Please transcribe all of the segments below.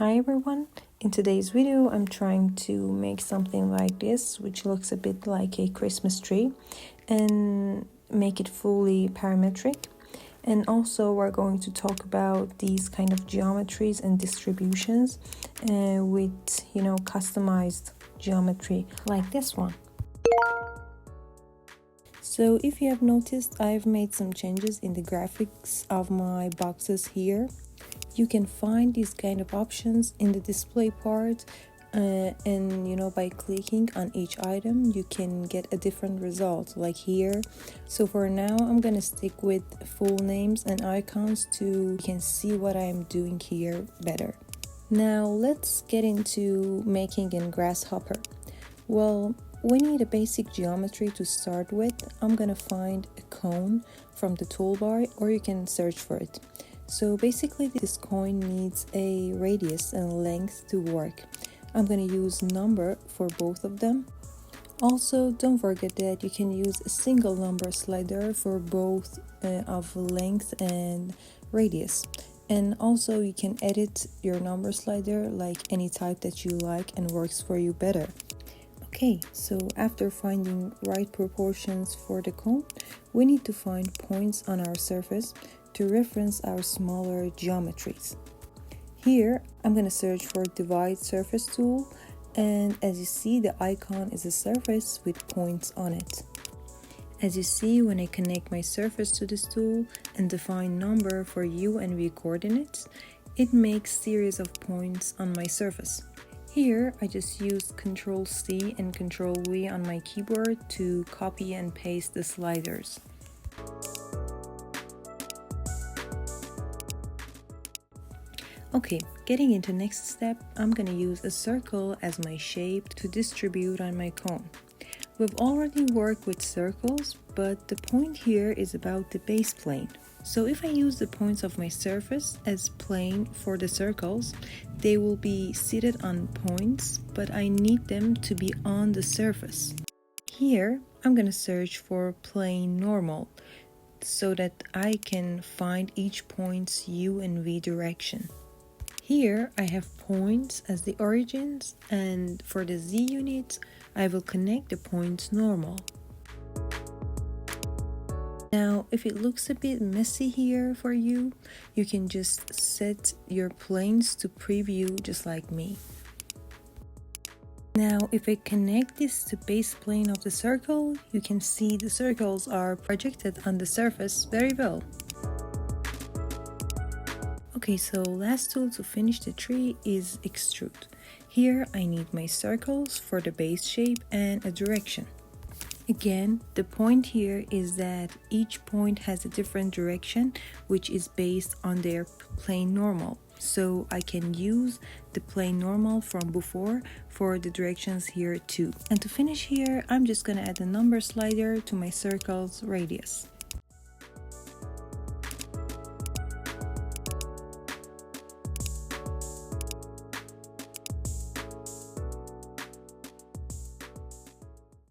Hi everyone, in today's video I'm trying to make something like this which looks a bit like a Christmas tree and make it fully parametric. And also we're going to talk about these kind of geometries and distributions with customized geometry like this one. So if you have noticed, I've made some changes in the graphics of my boxes here. You can find these kind of options in the display part and by clicking on each item you can get a different result like here. So for now I'm gonna stick with full names and icons to you can see what I'm doing here better. Now let's get into making in Grasshopper. Well, we need a basic geometry to start with. I'm gonna find a cone from the toolbar or you can search for it. So basically this coin needs a radius and length to work. I'm going to use number for both of them. Also, don't forget that you can use a single number slider for both of length and radius. And also you can edit your number slider like any type that you like and works for you better. Okay, so after finding right proportions for the cone, we need to find points on our surface to reference our smaller geometries. Here, I'm going to search for Divide Surface tool, and as you see, the icon is a surface with points on it. As you see, when I connect my surface to this tool and define number for U and V coordinates, it makes series of points on my surface. Here, I just use Ctrl+C and Ctrl+V on my keyboard to copy and paste the sliders. Okay, getting into next step, I'm gonna use a circle as my shape to distribute on my cone. We've already worked with circles, but the point here is about the base plane. So if I use the points of my surface as plane for the circles, they will be seated on points, but I need them to be on the surface. Here, I'm gonna search for plane normal so that I can find each point's U and V direction. Here I have points as the origins, and for the Z units I will connect the points normal. Now if it looks a bit messy here for you, you can just set your planes to preview just like me. Now if I connect this to base plane of the circle, you can see the circles are projected on the surface very well. Okay, so last tool to finish the tree is Extrude. Here I need my circles for the base shape and a direction. Again, the point here is that each point has a different direction which is based on their plane normal. So I can use the plane normal from before for the directions here too. And to finish here, I'm just gonna add a number slider to my circle's radius.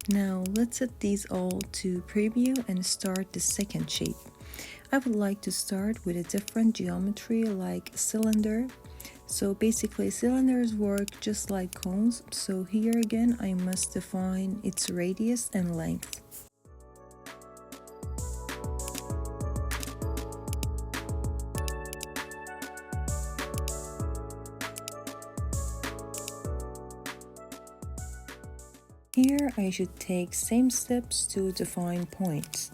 Now let's set these all to preview and start the second shape. I would like to start with a different geometry like a cylinder. So basically cylinders work just like cones, so here again I must define its radius and length. Here I should take same steps to define points.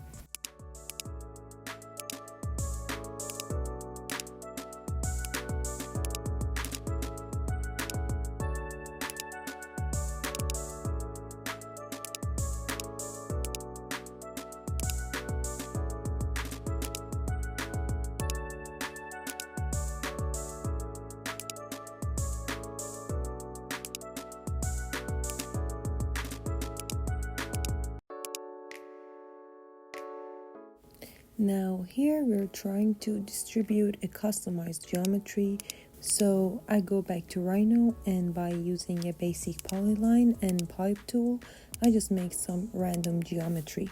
Now here we're trying to distribute a customized geometry, so I go back to Rhino and by using a basic polyline and pipe tool, I just make some random geometry.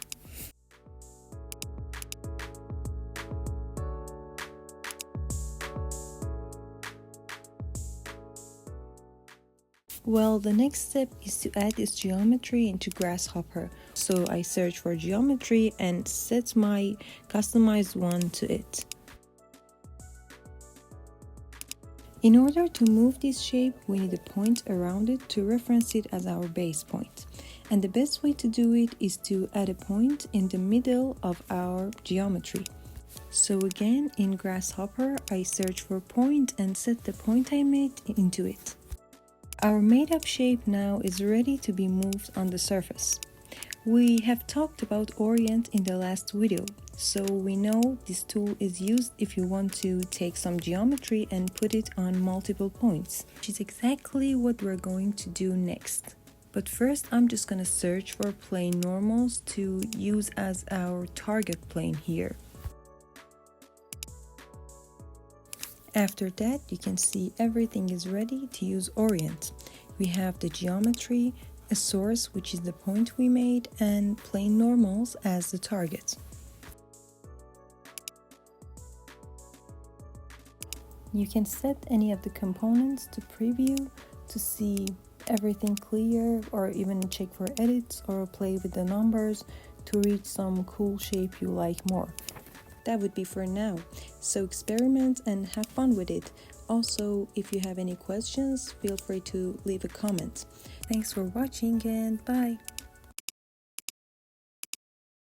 Well, the next step is to add this geometry into Grasshopper. So I search for geometry and set my customized one to it. In order to move this shape, we need a point around it to reference it as our base point. And the best way to do it is to add a point in the middle of our geometry. So again, in Grasshopper, I search for point and set the point I made into it. Our made up shape now is ready to be moved on the surface. We have talked about Orient in the last video, so we know this tool is used if you want to take some geometry and put it on multiple points, which is exactly what we're going to do next. But first, I'm just going to search for plane normals to use as our target plane here. After that, you can see everything is ready to use Orient. We have the geometry, a source, which is the point we made, and plane normals as the target. You can set any of the components to preview to see everything clear, or even check for edits or play with the numbers to reach some cool shape you like more. That would be for now, so experiment and have fun with it. Also, if you have any questions, feel free to leave a comment. Thanks for watching and bye!